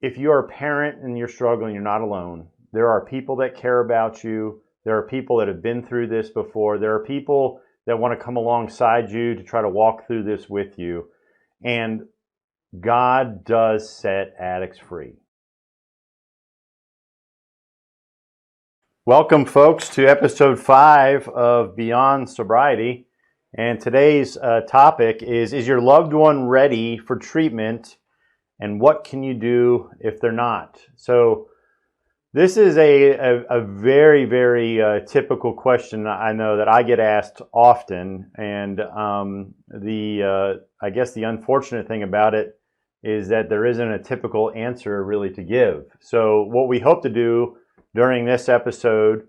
if you're a parent and you're struggling, you're not alone. There are people that care about you. There are people that have been through this before. There are people that want to come alongside you to try to walk through this with you. And God does set addicts free. Welcome, folks, to episode 5 of Beyond Sobriety. And today's topic is your loved one ready for treatment? And what can you do if they're not? So this is a very, very typical question I know that I get asked often. And I guess the unfortunate thing about it is that there isn't a typical answer really to give. So what we hope to do during this episode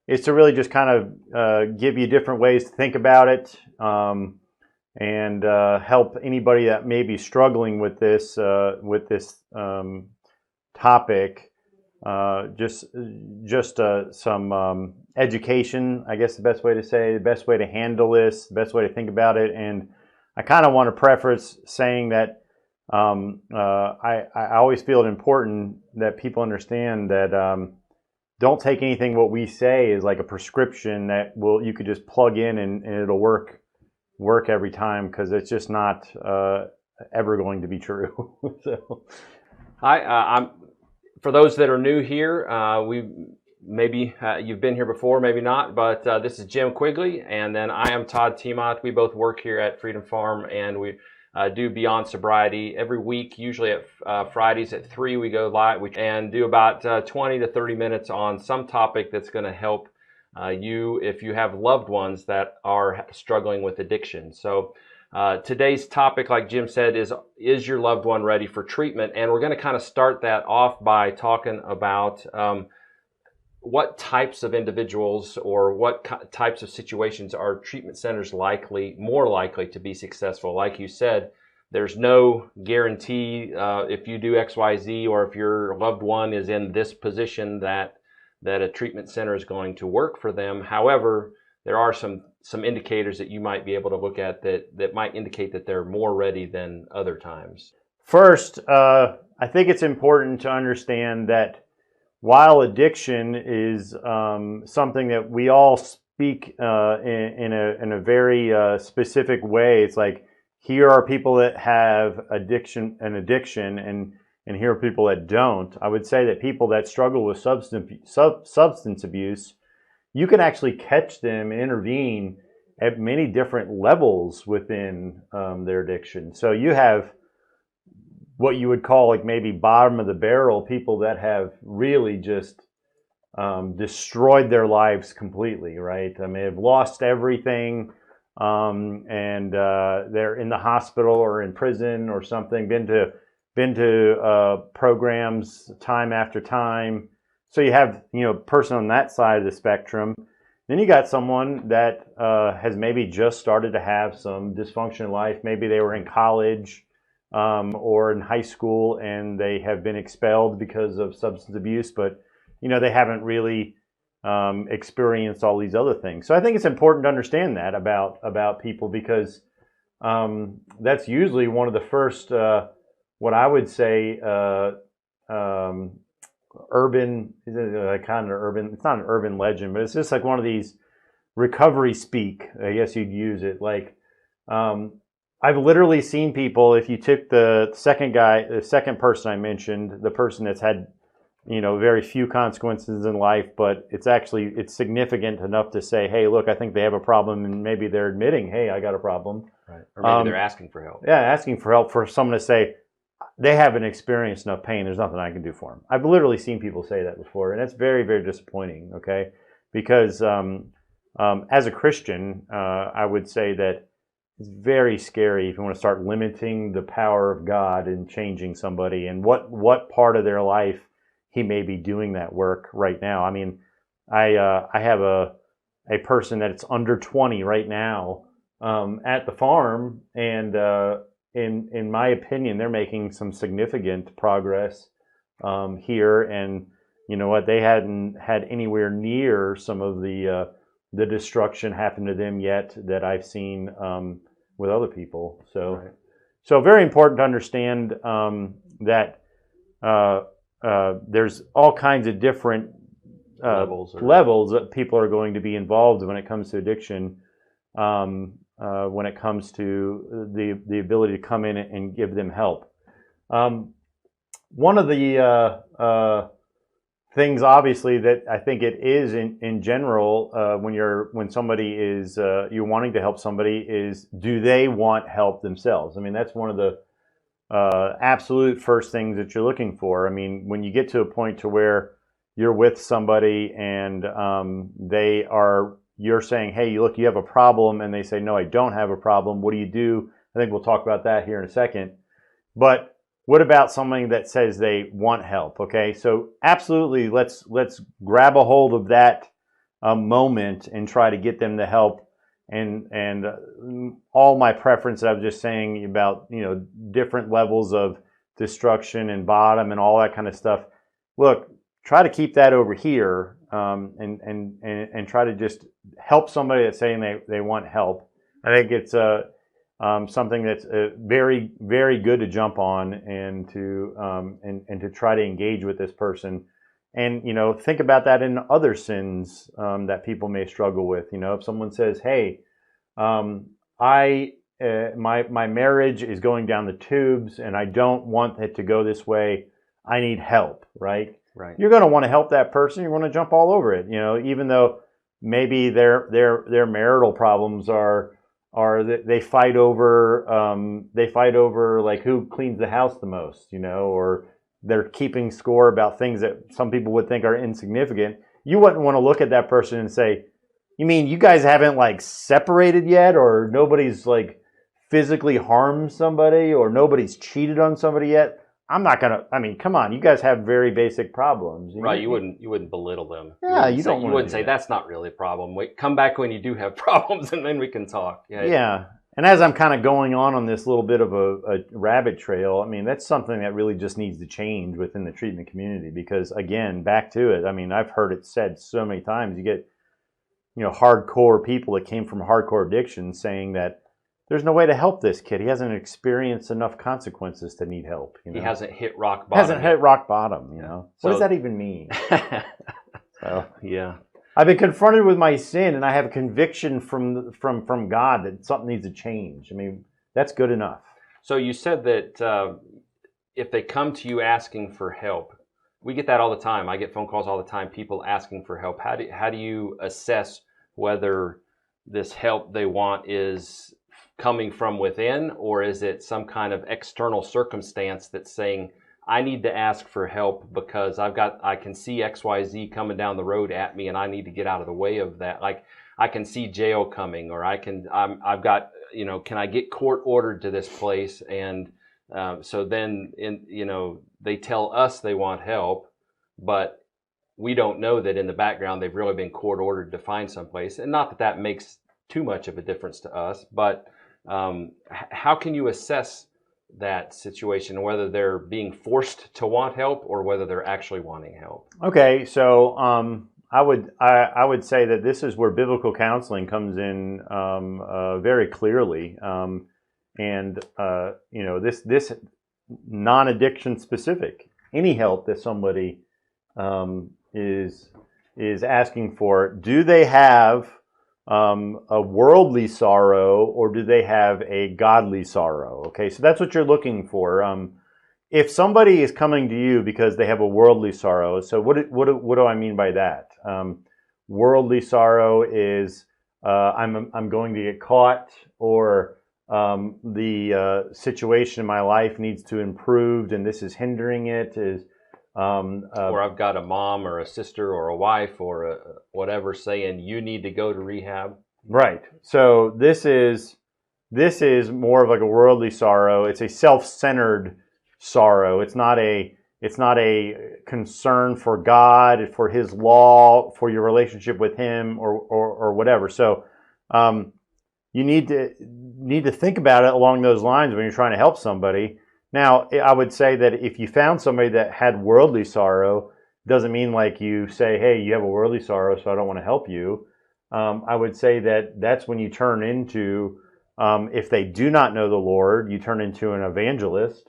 is to really just kind of give you different ways to think about it, and help anybody that may be struggling with this topic. Just some education, I guess the best way to say, the best way to handle this, the best way to think about it. And I kind of want to preface saying that I always feel it important that people understand that don't take anything what we say as like a prescription that you could just plug in and it'll work every time, because it's just not ever going to be true. So, Hi, for those that are new here, you've been here before, maybe not, but this is Jim Quigley, and then I am Todd Timoth. We both work here at Freedom Farm, and we do Beyond Sobriety every week. Usually at Fridays at 3 we go live and do about 20 to 30 minutes on some topic that's going to help you if you have loved ones that are struggling with addiction. So today's topic, like Jim said, is your loved one ready for treatment? And we're going to kind of start that off by talking about what types of individuals or what types of situations are treatment centers more likely to be successful. Like you said, there's no guarantee if you do X, Y, Z, or if your loved one is in this position that a treatment center is going to work for them. However, there are some indicators that you might be able to look at that might indicate that they're more ready than other times. First, I think it's important to understand that while addiction is something that we all speak in a very specific way, it's like here are people that have addiction, and here are people that don't. I would say that people that struggle with substance abuse, you can actually catch them and intervene at many different levels within their addiction. So you have what you would call like maybe bottom of the barrel, people that have really just destroyed their lives completely, right? I mean, they've lost everything, and they're in the hospital or in prison or something, been to programs time after time. So you have, a person on that side of the spectrum. Then you got someone that has maybe just started to have some dysfunction in life. Maybe they were in college or in high school and they have been expelled because of substance abuse, but they haven't really experienced all these other things. So I think it's important to understand that about people, because that's usually one of the first, what I would say, urban, it's not an urban legend, but it's just like one of these recovery speak, I guess you'd use it. Like, I've literally seen people, if you took the second person I mentioned, the person that's had, very few consequences in life, but it's significant enough to say, hey, look, I think they have a problem, and maybe they're admitting, hey, I got a problem. Right. Or maybe they're asking for help. Yeah, asking for help, for someone to say, they haven't experienced enough pain, there's nothing I can do for them. I've literally seen people say that before, and it's very, very disappointing, okay? Because as a Christian, I would say that it's very scary if you want to start limiting the power of God in changing somebody and what part of their life he may be doing that work right now. I mean, I have a person that's under 20 right now at the farm, and in my opinion, they're making some significant progress here. And you know what? They hadn't had anywhere near some of the destruction happen to them yet that I've seen with other people. So, right. So very important to understand that there's all kinds of different levels that people are going to be involved when it comes to addiction. When it comes to the ability to come in and give them help. One of the things, obviously, that I think it is in general when somebody is you're wanting to help somebody is, do they want help themselves? I mean, that's one of the absolute first things that you're looking for. I mean, when you get to a point to where you're with somebody and you're saying, hey, look, you have a problem, and they say, no, I don't have a problem. What do you do? I think we'll talk about that here in a second. But what about somebody that says they want help? Okay, so absolutely, let's grab a hold of that moment and try to get them the help. And all my preference, I was just saying about different levels of destruction and bottom and all that kind of stuff. Look, try to keep that over here, and try to just help somebody that's saying they want help. I think it's something that's very, very good to jump on and to try to engage with this person. And think about that in other sins that people may struggle with. If someone says, "Hey, my marriage is going down the tubes, and I don't want it to go this way. I need help," right? Right. You're going to want to help that person. You want to jump all over it, even though maybe their marital problems are that they fight over like who cleans the house the most, or they're keeping score about things that some people would think are insignificant. You wouldn't want to look at that person and say, "You mean you guys haven't like separated yet, or nobody's like physically harmed somebody, or nobody's cheated on somebody yet? I'm not gonna. I mean, come on, you guys have very basic problems." Right? You wouldn't belittle them. Yeah, you wouldn't say that's not really a problem. Wait, come back when you do have problems, and then we can talk. Yeah. And as I'm kind of going on this little bit of a rabbit trail, I mean, that's something that really just needs to change within the treatment community. Because again, back to it. I mean, I've heard it said so many times. You get hardcore people that came from hardcore addiction saying that there's no way to help this kid. He hasn't experienced enough consequences to need help. He hasn't hit rock bottom. Hit rock bottom. What does that even mean? So, yeah, I've been confronted with my sin, and I have a conviction from God that something needs to change. I mean, that's good enough. So you said that if they come to you asking for help, we get that all the time. I get phone calls all the time. People asking for help. How do you assess whether this help they want is coming from within, or is it some kind of external circumstance that's saying, I need to ask for help because I can see XYZ coming down the road at me, and I need to get out of the way of that. Like I can see jail coming, or can I get court ordered to this place? And so then they tell us they want help, but we don't know that in the background they've really been court ordered to find someplace. And not that makes too much of a difference to us, but how can you assess that situation, whether they're being forced to want help or whether they're actually wanting help? Okay, so I would say that this is where biblical counseling comes in very clearly, and this non-addiction specific. Any help that somebody is asking for, do they have a worldly sorrow, or do they have a godly sorrow? Okay, so that's what you're looking for. If somebody is coming to you because they have a worldly sorrow, so what do I mean by that? Worldly sorrow is I'm going to get caught, or the situation in my life needs to improve, and this is hindering it. Or I've got a mom or a sister or a wife or whatever saying you need to go to rehab. Right. So this is more of like a worldly sorrow. It's a self-centered sorrow. It's not a concern for God, for His law, for your relationship with Him, or whatever. So you need to think about it along those lines when you're trying to help somebody. Now, I would say that if you found somebody that had worldly sorrow, doesn't mean like you say, hey, you have a worldly sorrow, so I don't want to help you. I would say that that's when you turn into, if they do not know the Lord, you turn into an evangelist,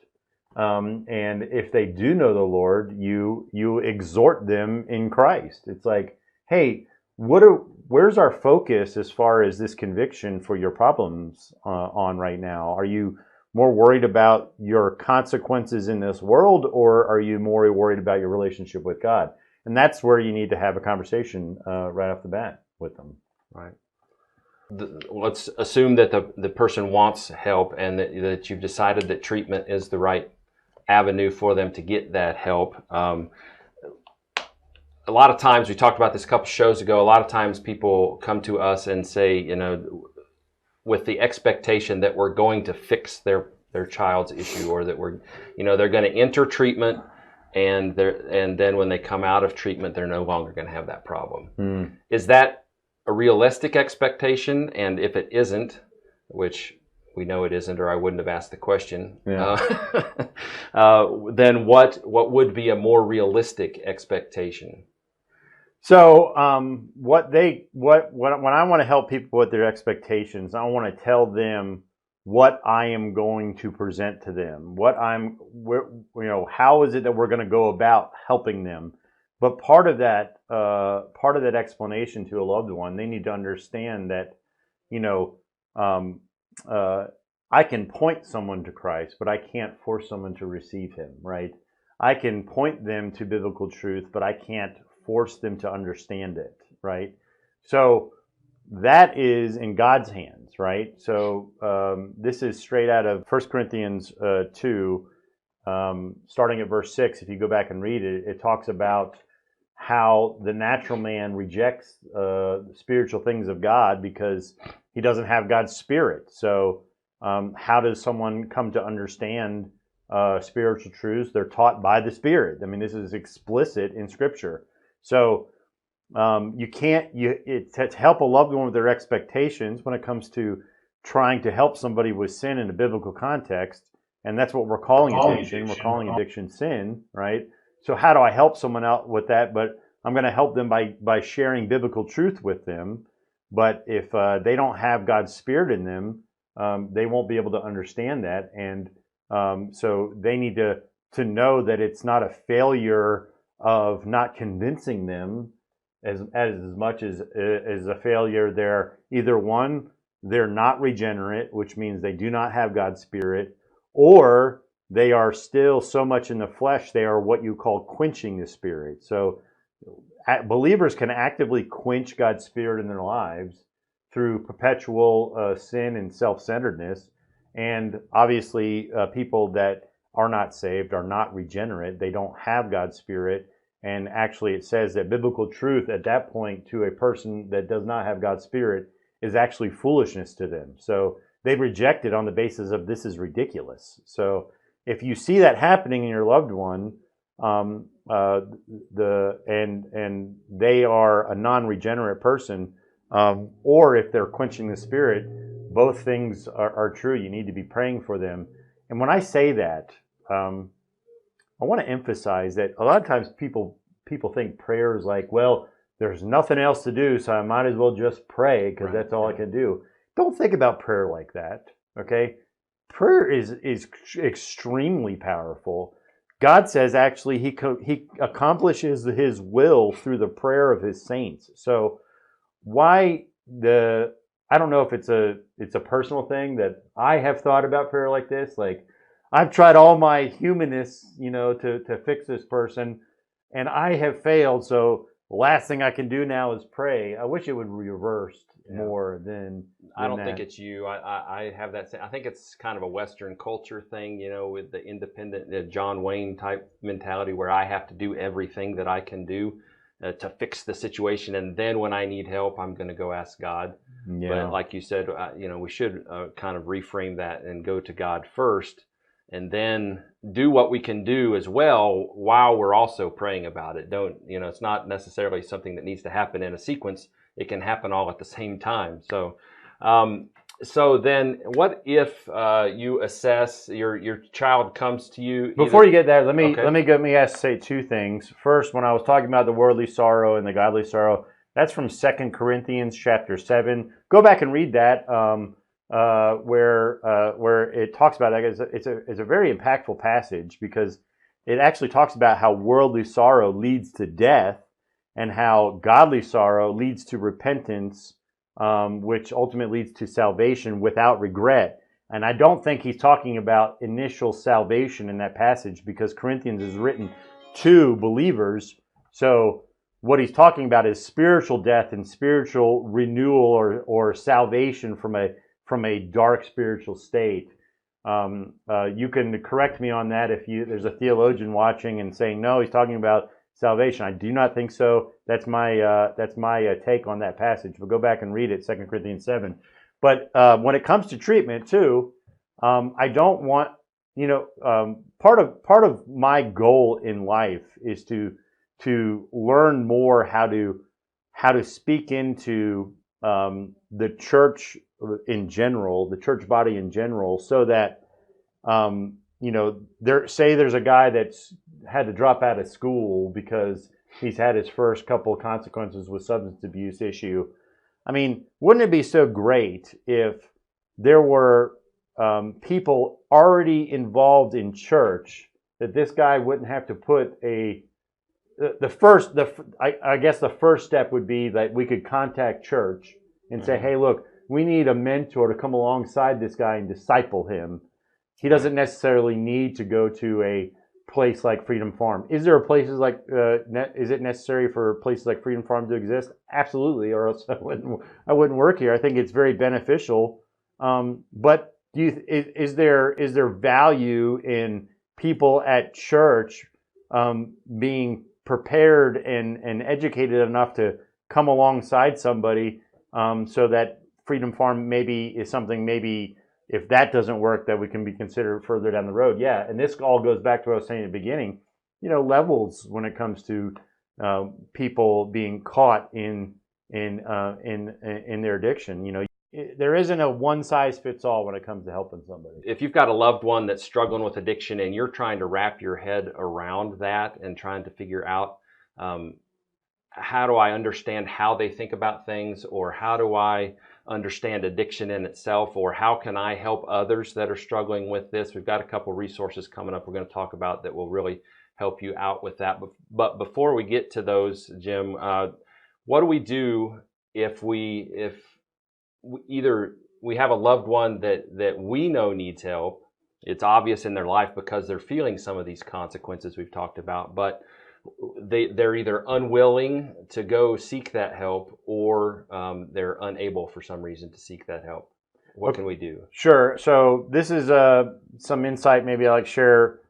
And if they do know the Lord, you exhort them in Christ. It's like, hey, where's our focus as far as this conviction for your problems on right now? Are you more worried about your consequences in this world, or are you more worried about your relationship with God? And that's where you need to have a conversation right off the bat with them. Right. Let's assume that the person wants help, and that you've decided that treatment is the right avenue for them to get that help. A lot of times, we talked about this a couple shows ago, a lot of times people come to us and say, with the expectation that we're going to fix their child's issue, or that they're going to enter treatment, and then when they come out of treatment, they're no longer going to have that problem. Is that a realistic expectation? And if it isn't, which we know it isn't, or I wouldn't have asked the question, then what would be a more realistic expectation? So when I want to help people with their expectations, I want to tell them what I am going to present to them, how is it that we're going to go about helping them. But part of that explanation to a loved one, they need to understand that, I can point someone to Christ, but I can't force someone to receive him, right? I can point them to biblical truth, but I can't force them to understand it, right? So that is in God's hands, right? So this is straight out of 1 Corinthians 2, starting at verse 6. If you go back and read it, it talks about how the natural man rejects spiritual things of God because he doesn't have God's Spirit. So how does someone come to understand spiritual truths? They're taught by the Spirit. I mean, this is explicit in Scripture. So to help a loved one with their expectations when it comes to trying to help somebody with sin in a biblical context, and that's what we're calling addiction. We're calling addiction sin, right? So how do I help someone out with that? But I'm going to help them by sharing biblical truth with them. But if they don't have God's Spirit in them, they won't be able to understand that. And so they need to know that it's not a failure of not convincing them as much as a failure. They're either one, they're not regenerate, which means they do not have God's Spirit, or they are still so much in the flesh, they are what you call quenching the Spirit. So believers can actively quench God's Spirit in their lives through perpetual sin and self-centeredness. And obviously, people that are not saved are not regenerate. They don't have God's Spirit. And actually, it says that biblical truth at that point to a person that does not have God's Spirit is actually foolishness to them. So they reject it on the basis of this is ridiculous. So if you see that happening in your loved one, and they are a non-regenerate person, or if they're quenching the Spirit, both things are true. You need to be praying for them. And when I say that, I want to emphasize that a lot of times people think prayer is like, well, there's nothing else to do, so I might as well just pray because that's all I can do. Don't think about prayer like that, okay? Prayer is extremely powerful. God says actually he accomplishes his will through the prayer of his saints. So I don't know if it's a personal thing that I have thought about prayer like this. Like, I've tried all my humanness, to fix this person, and I have failed. So the last thing I can do now is pray. I wish it would be reversed more than I don't think it's you. I have that. I think it's kind of a Western culture thing, with the independent John Wayne type mentality where I have to do everything that I can do to fix the situation, and then when I need help, I'm going to go ask God. Yeah. But like you said, we should kind of reframe that and go to God first, and then do what we can do as well while we're also praying about it. It's not necessarily something that needs to happen in a sequence. It can happen all at the same time. So then what if you assess your child comes to you? Before you get there, let me say two things. First, when I was talking about the worldly sorrow and the godly sorrow, that's from 2 Corinthians chapter 7. Go back and read that. where it talks about it. It's a very impactful passage because it actually talks about how worldly sorrow leads to death and how godly sorrow leads to repentance, which ultimately leads to salvation without regret. And I don't think he's talking about initial salvation in that passage because Corinthians is written to believers. So what he's talking about is spiritual death and spiritual renewal or salvation from a dark spiritual state. You can correct me on that if there's a theologian watching and saying no, he's talking about salvation. I do not think so. That's my take on that passage. But go back and read it, 2 Corinthians 7. But when it comes to treatment too, I don't want part of my goal in life is to learn more how to speak into the church in general, the church body in general, so that there's a guy that's had to drop out of school because he's had his first couple of consequences with substance abuse issue. I mean, wouldn't it be so great if there were people already involved in church that this guy wouldn't have to put I guess the first step would be that we could contact church and say, hey, look, we need a mentor to come alongside this guy and disciple him. He doesn't necessarily need to go to a place like Freedom Farm. Is it necessary for places like Freedom Farm to exist? Absolutely, or else I wouldn't work here. I think it's very beneficial. But is there value in people at church being prepared and educated enough to come alongside somebody so that Freedom Farm maybe is something, maybe if that doesn't work, that we can be considered further down the road. Yeah, and this all goes back to what I was saying at the beginning, levels when it comes to people being caught in their addiction. There isn't a one size fits all when it comes to helping somebody. If you've got a loved one that's struggling with addiction and you're trying to wrap your head around that and trying to figure out how do I understand how they think about things, or how do I understand addiction in itself, or how can I help others that are struggling with this, we've got a couple resources coming up we're going to talk about that will really help you out with that. But before we get to those, Jim, what do we do if either we have a loved one that we know needs help, it's obvious in their life because they're feeling some of these consequences we've talked about, but they're either unwilling to go seek that help, or they're unable for some reason to seek that help? What can we do? Sure. So this is some insight maybe I like share.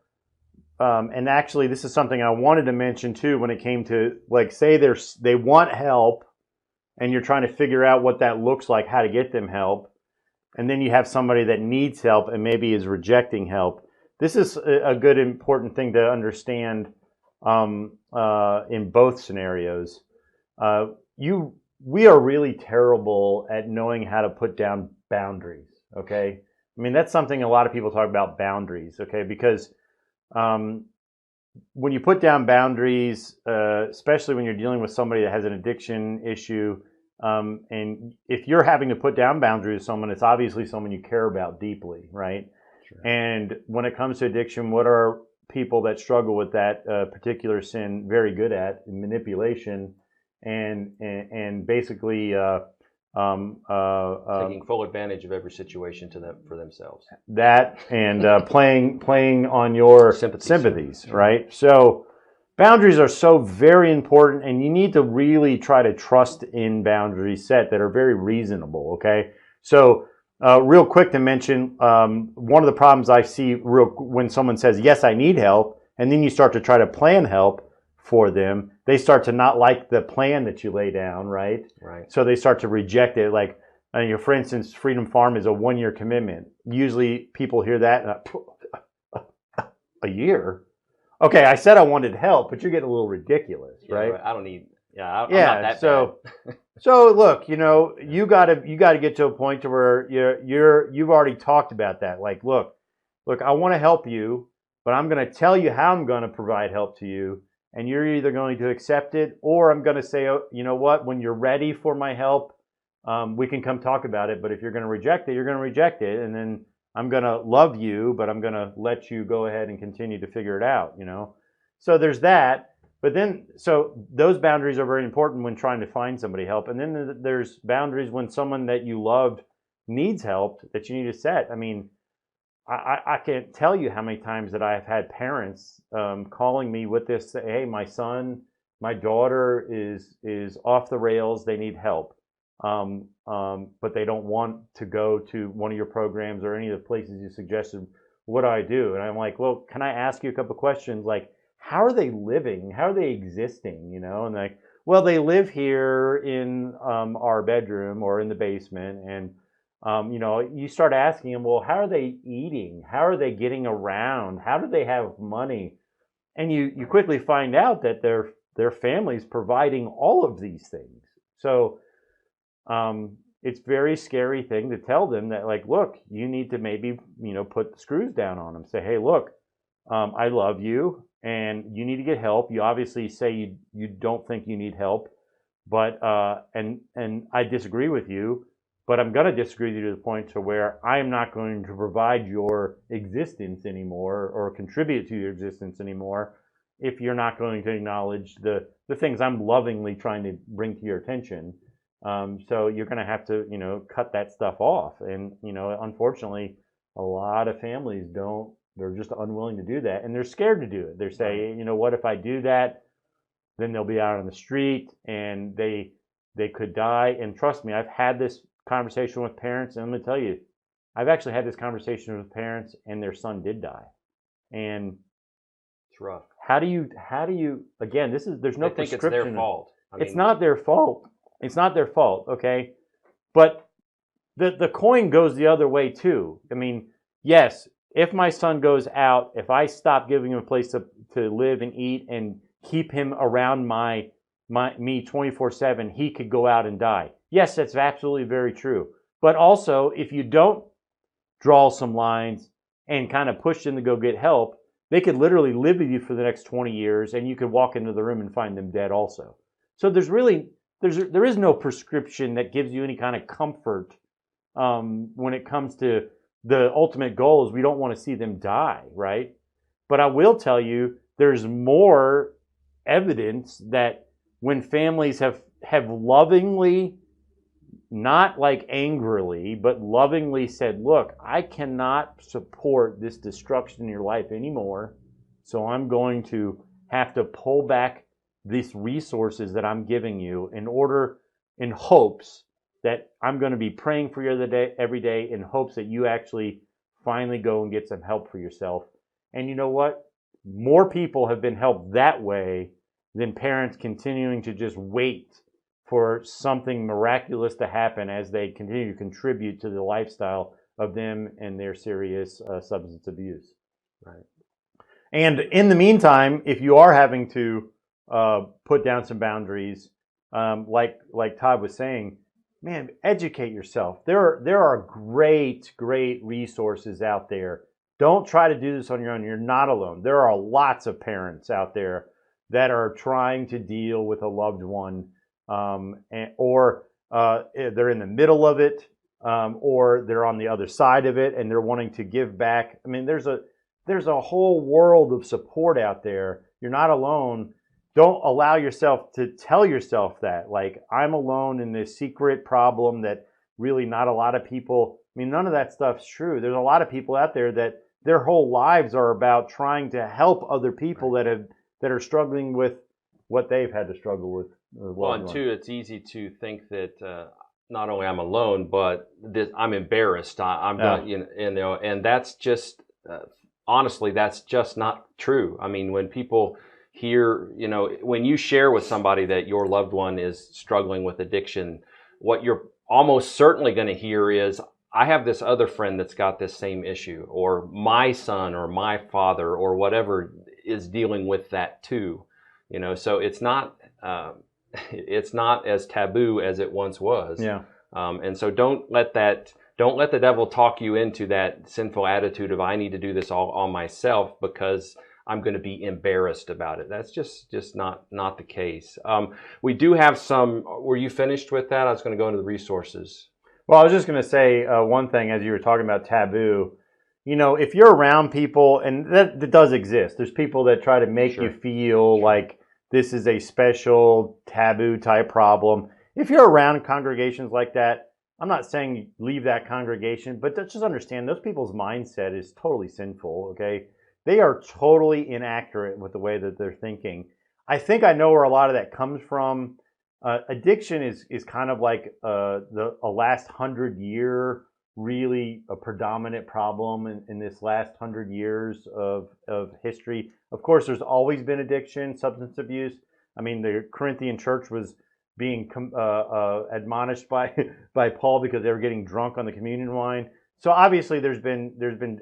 And actually, this is something I wanted to mention too when it came to, like, say they want help and you're trying to figure out what that looks like, how to get them help. And then you have somebody that needs help and maybe is rejecting help. This is a good, important thing to understand in both scenarios. We are really terrible at knowing how to put down boundaries, okay? I mean, that's something a lot of people talk about, boundaries, okay? Because when you put down boundaries, especially when you're dealing with somebody that has an addiction issue, and if you're having to put down boundaries with someone, it's obviously someone you care about deeply, right? Sure. And when it comes to addiction, what are people that struggle with that particular sin very good at? Manipulation and basically taking full advantage of every situation for themselves. That and playing on your sympathies, right? So boundaries are so very important, and you need to really try to trust in boundaries set that are very reasonable, okay? So real quick to mention, one of the problems I see when someone says, yes, I need help, and then you start to try to plan help for them, they start to not like the plan that you lay down, right? Right. So they start to reject it. Like, for instance, Freedom Farm is a 1-year commitment. Usually people hear that, a year? Okay, I said I wanted help, but you're getting a little ridiculous, right? I don't need. I'm not that bad. So look, you got to get to a point to where you've already talked about that. Like, look, I want to help you, but I'm going to tell you how I'm going to provide help to you, and you're either going to accept it, or I'm going to say, oh, you know what? When you're ready for my help, we can come talk about it, but if you're going to reject it, you're going to reject it. And then I'm going to love you, but I'm going to let you go ahead and continue to figure it out, you know? So there's that. But then, so those boundaries are very important when trying to find somebody help. And then there's boundaries when someone that you loved needs help that you need to set. I mean, I can't tell you how many times that I've had parents calling me with this, say, hey, my daughter is off the rails, they need help. But they don't want to go to one of your programs or any of the places you suggested. What do I do? And I'm like, well, can I ask you a couple of questions? Like, how are they living? How are they existing? You know, and like, well, they live here in our bedroom or in the basement. And, you know, you start asking them, well, how are they eating? How are they getting around? How do they have money? And you quickly find out that their family's providing all of these things. So it's a very scary thing to tell them that, like, look, you need to maybe, you know, put the screws down on them. Say, hey, look, I love you and you need to get help. You obviously say you don't think you need help, but and I disagree with you, but I'm going to disagree with you to the point to where I am not going to provide your existence anymore or contribute to your existence anymore if you're not going to acknowledge the things I'm lovingly trying to bring to your attention. So you're going to have to, you know, cut that stuff off. And, you know, unfortunately, a lot of families don't, they're just unwilling to do that. And they're scared to do it. They're saying, you know, what if I do that? Then they'll be out on the street and they could die. And trust me, I've had this conversation with parents. And I'm going to tell you, I've actually had this conversation with parents and their son did die. And it's rough. How do you, again, there's no prescription. I think it's their fault. I mean, it's not their fault. It's not their fault, okay? But the coin goes the other way too. I mean, yes, if my son goes out, if I stop giving him a place to live and eat and keep him around me 24/7, he could go out and die. Yes, that's absolutely very true. But also, if you don't draw some lines and kind of push them to go get help, they could literally live with you for the next 20 years and you could walk into the room and find them dead also. So there is no prescription that gives you any kind of comfort when it comes to the ultimate goal is we don't want to see them die, right? But I will tell you, there's more evidence that when families have lovingly, not like angrily, but lovingly said, look, I cannot support this destruction in your life anymore, so I'm going to have to pull back these resources that I'm giving you in hopes that I'm going to be praying for you every day in hopes that you actually finally go and get some help for yourself. And you know what? More people have been helped that way than parents continuing to just wait for something miraculous to happen as they continue to contribute to the lifestyle of them and their serious substance abuse. Right. And in the meantime, if you are having to put down some boundaries, like Todd was saying, man, educate yourself. There are great resources out there. Don't try to do this on your own. You're not alone. There are lots of parents out there that are trying to deal with a loved one, or they're in the middle of it, or they're on the other side of it and they're wanting to give back. I mean, there's a whole world of support out there. You're not alone. Don't allow yourself to tell yourself that, like, I'm alone in this secret problem that really not a lot of people, I mean, none of that stuff's true. There's a lot of people out there that their whole lives are about trying to help other people that are struggling with what they've had to struggle with. Well, and two, it's easy to think that not only I'm alone, but I'm embarrassed. I'm not, you know, and that's just, honestly, that's just not true. I mean, when people hear, you know, when you share with somebody that your loved one is struggling with addiction, what you're almost certainly going to hear is, I have this other friend that's got this same issue, or my son or my father or whatever is dealing with that too. You know, so it's not as taboo as it once was. Yeah. And so don't let the devil talk you into that sinful attitude of I need to do this all on myself, because I'm going to be embarrassed about it. That's just not the case. We do have some. Were you finished with that? I was going to go into the resources. Well, I was just going to say one thing as you were talking about taboo. If you're around people, and that does exist, there's people that try to make you feel like this is a special taboo type problem. If you're around congregations like that, I'm not saying leave that congregation, but just understand those people's mindset is totally sinful, okay? They are totally inaccurate with the way that they're thinking. I think I know where a lot of that comes from. Addiction is kind of like a last 100-year, really a predominant problem in this last 100 years of history. Of course, there's always been addiction, substance abuse. I mean, the Corinthian church was being admonished by Paul because they were getting drunk on the communion wine. So obviously there's been,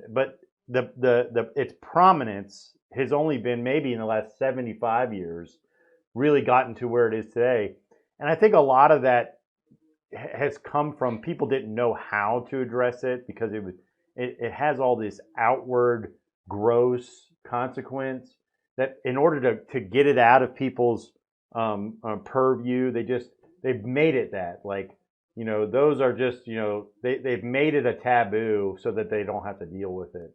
but its prominence has only been maybe in the last 75 years, really gotten to where it is today. And I think a lot of that has come from people didn't know how to address it because it has all this outward gross consequence that in order to get it out of people's purview, they've made it that, like, those are just, they've made it a taboo so that they don't have to deal with it.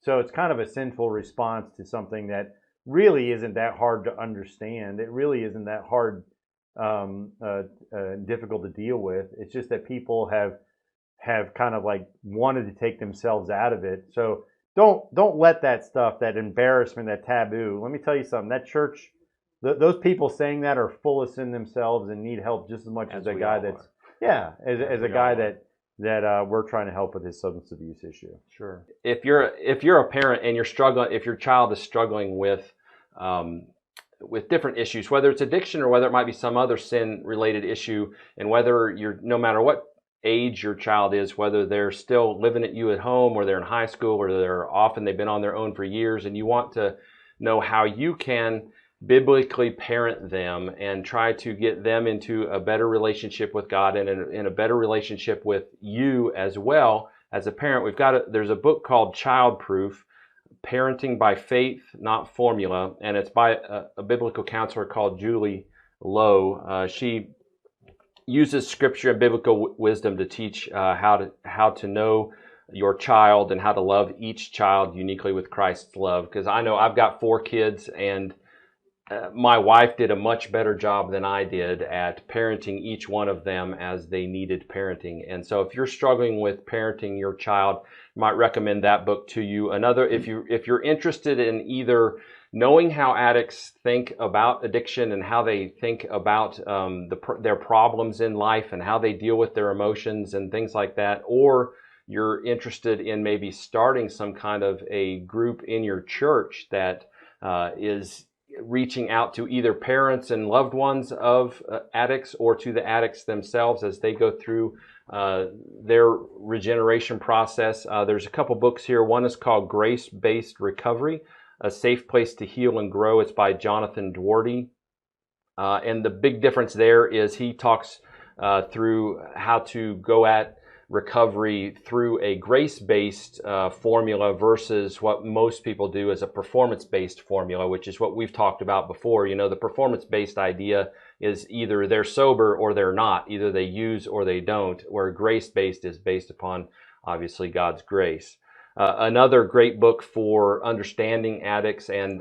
So it's kind of a sinful response to something that really isn't that hard to understand. It really isn't that hard, difficult to deal with. It's just that people have kind of like wanted to take themselves out of it. So don't let that stuff, that embarrassment, that taboo. Let me tell you something. That church, those people saying that are full of sin themselves and need help just as much as a guy that's as a guy that we're trying to help with his substance abuse issue. Sure. If you're a parent and you're struggling, if your child is struggling with different issues, whether it's addiction or whether it might be some other sin-related issue, and whether no matter what age your child is, whether they're still living at you at home or they're in high school or they've been on their own for years, and you want to know how you can biblically parent them and try to get them into a better relationship with God and in a better relationship with you as well as a parent. There's a book called Child Proof, Parenting by Faith, Not Formula, and it's by a biblical counselor called Julie Lowe. She uses scripture and biblical wisdom to teach how to know your child and how to love each child uniquely with Christ's love. Because I know I've got 4 kids, and my wife did a much better job than I did at parenting each one of them as they needed parenting. And so if you're struggling with parenting your child, I might recommend that book to you. If you're interested in either knowing how addicts think about addiction and how they think about their problems in life and how they deal with their emotions and things like that, or you're interested in maybe starting some kind of a group in your church that is reaching out to either parents and loved ones of addicts or to the addicts themselves as they go through their regeneration process. There's a couple books here. One is called Grace-Based Recovery, A Safe Place to Heal and Grow. It's by Jonathan Dwordy. And the big difference there is he talks through how to go at recovery through a grace-based formula versus what most people do as a performance-based formula, which is what we've talked about before. The performance-based idea is either they're sober or they're not. Either they use or they don't, where grace-based is based upon, obviously, God's grace. Another great book for understanding addicts and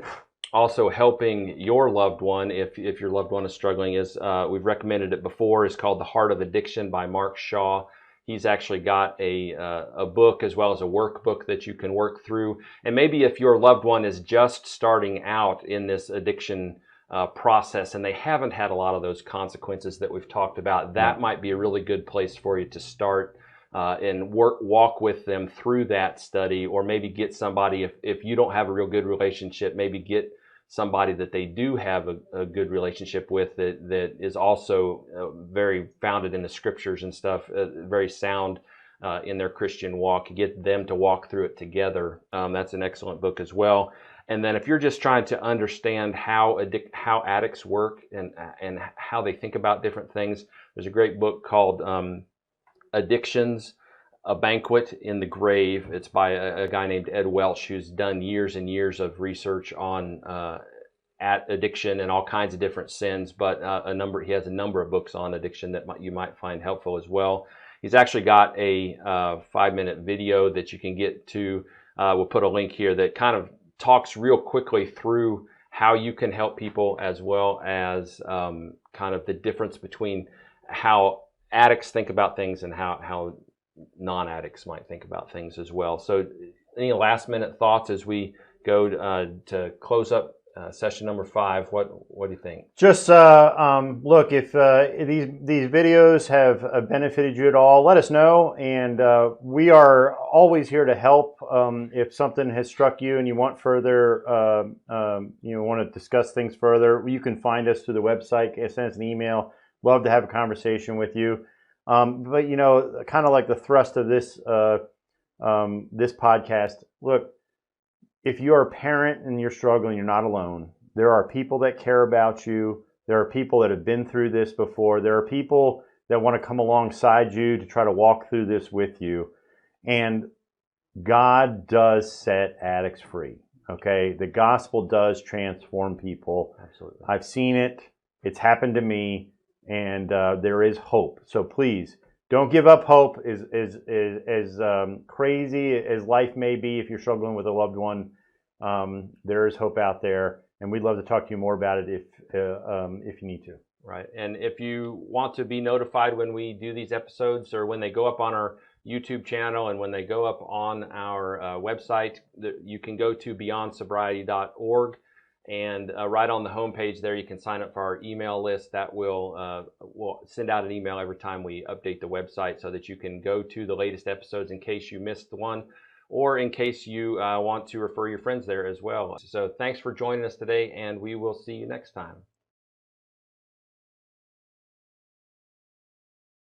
also helping your loved one, if your loved one is struggling, is we've recommended it before, is called The Heart of Addiction by Mark Shaw. He's actually got a book as well as a workbook that you can work through. And maybe if your loved one is just starting out in this addiction process and they haven't had a lot of those consequences that we've talked about, that might be a really good place for you to start and walk with them through that study, or maybe get somebody, if you don't have a real good relationship, maybe get somebody that they do have a good relationship with that is also very founded in the scriptures and stuff, very sound in their Christian walk. Get them to walk through it together. That's an excellent book as well. And then if you're just trying to understand how addicts work and how they think about different things, there's a great book called Addictions, A Banquet in the Grave. It's by a guy named Ed Welch, who's done years and years of research on addiction and all kinds of different sins, but he has a number of books on addiction that you might find helpful as well. He's actually got a 5-minute video that you can get to. We'll put a link here that kind of talks real quickly through how you can help people, as well as kind of the difference between how addicts think about things and how non-addicts might think about things as well. So any last minute thoughts as we go to close up session number 5? What do you think? Just look, if these videos have benefited you at all, let us know, and we are always here to help. If something has struck you and you want further, want to discuss things further, you can find us through the website. Send us an email. Love to have a conversation with you. But kind of like the thrust of this this podcast. Look, if you're a parent and you're struggling, you're not alone. There are people that care about you. There are people that have been through this before. There are people that want to come alongside you to try to walk through this with you. And God does set addicts free. Okay, the gospel does transform people. Absolutely, I've seen it. It's happened to me. And there is hope. So please don't give up hope. As crazy as life may be, if you're struggling with a loved one, there is hope out there, and we'd love to talk to you more about it if you need to. Right. And if you want to be notified when we do these episodes, or when they go up on our YouTube channel and when they go up on our website, you can go to beyondsobriety.org. And right on the homepage there, you can sign up for our email list. That will send out an email every time we update the website, so that you can go to the latest episodes in case you missed one, or in case you want to refer your friends there as well. So thanks for joining us today, and we will see you next time.